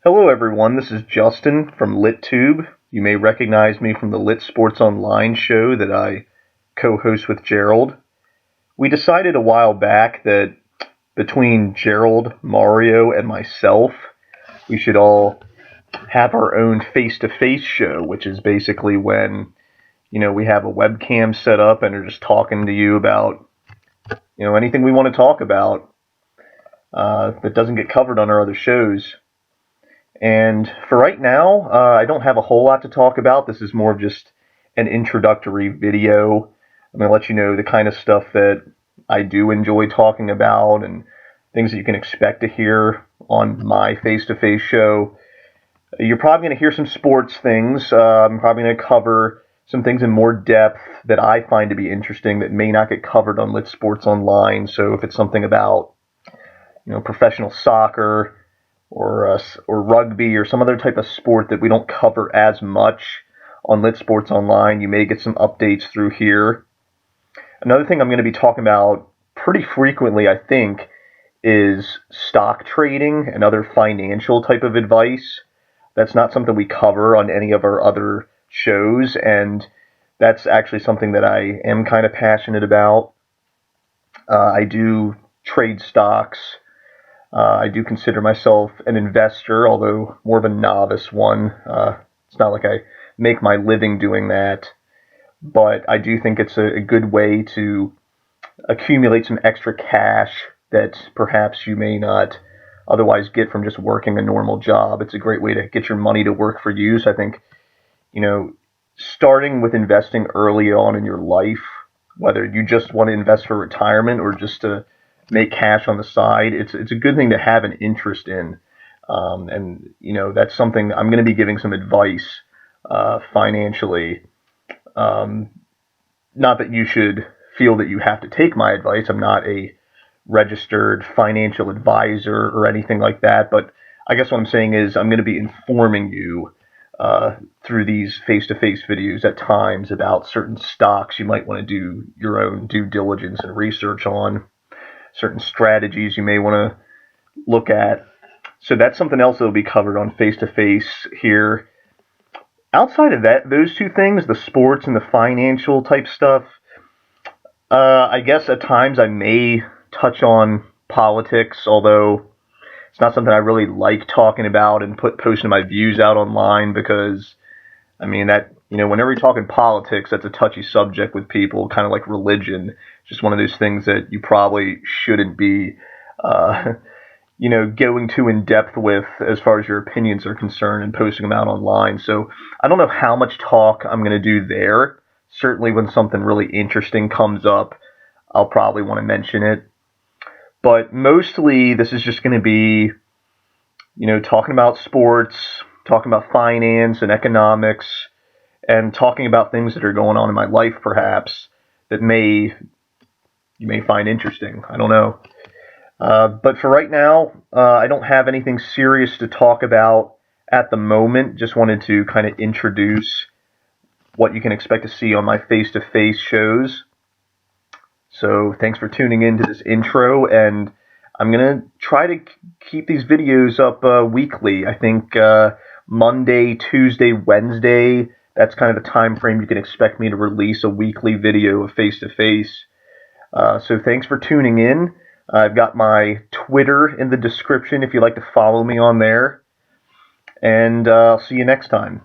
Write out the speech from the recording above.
Hello everyone, this is Justin from LitTube. You may recognize me from the Lit Sports Online show that I co-host with Gerald. We decided a while back that between Gerald, Mario, and myself, we should all have our own face-to-face show, which is basically when, we have a webcam set up and are just talking to you about, anything we want to talk about that doesn't get covered on our other shows. And for right now, I don't have a whole lot to talk about. This is more of just an introductory video. I'm going to let you know the kind of stuff that I do enjoy talking about and things that you can expect to hear on my face-to-face show. You're probably going to hear some sports things. I'm probably going to cover some things in more depth that I find to be interesting that may not get covered on Lit Sports Online. So if it's something about, professional soccer, or rugby or some other type of sport that we don't cover as much on Lit Sports Online, you may get some updates through here. Another thing I'm going to be talking about pretty frequently, I think, is stock trading and other financial type of advice. That's not something we cover on any of our other shows, and that's actually something that I am kind of passionate about. I do trade stocks. I do consider myself an investor, although more of a novice one. It's not like I make my living doing that, but I do think it's a good way to accumulate some extra cash that perhaps you may not otherwise get from just working a normal job. It's a great way to get your money to work for you. So I think, starting with investing early on in your life, whether you just want to invest for retirement or just to make cash on the side, it's a good thing to have an interest in. And that's something I'm going to be giving some advice financially. Not that you should feel that you have to take my advice. I'm not a registered financial advisor or anything like that, but I guess what I'm saying is I'm going to be informing you through these face-to-face videos at times about certain stocks you might want to do your own due diligence and research on, certain strategies you may want to look at. So that's something else that will be covered on face-to-face here. Outside of that, those two things, the sports and the financial type stuff, I guess at times I may touch on politics, although it's not something I really like talking about and posting my views out online because, whenever you're talking politics, that's a touchy subject with people, kind of like religion. It's just one of those things that you probably shouldn't be, going too in depth with as far as your opinions are concerned and posting them out online. So I don't know how much talk I'm going to do there. Certainly when something really interesting comes up, I'll probably want to mention it. But mostly this is just going to be, talking about sports, talking about finance and economics, and talking about things that are going on in my life, perhaps, that you may find interesting. I don't know. But for right now, I don't have anything serious to talk about at the moment. Just wanted to kind of introduce what you can expect to see on my face-to-face shows. So thanks for tuning in to this intro, and I'm going to try to keep these videos up weekly. I think Monday, Tuesday, Wednesday, that's kind of the time frame you can expect me to release a weekly video of face-to-face. So thanks for tuning in. I've got my Twitter in the description if you'd like to follow me on there. And I'll see you next time.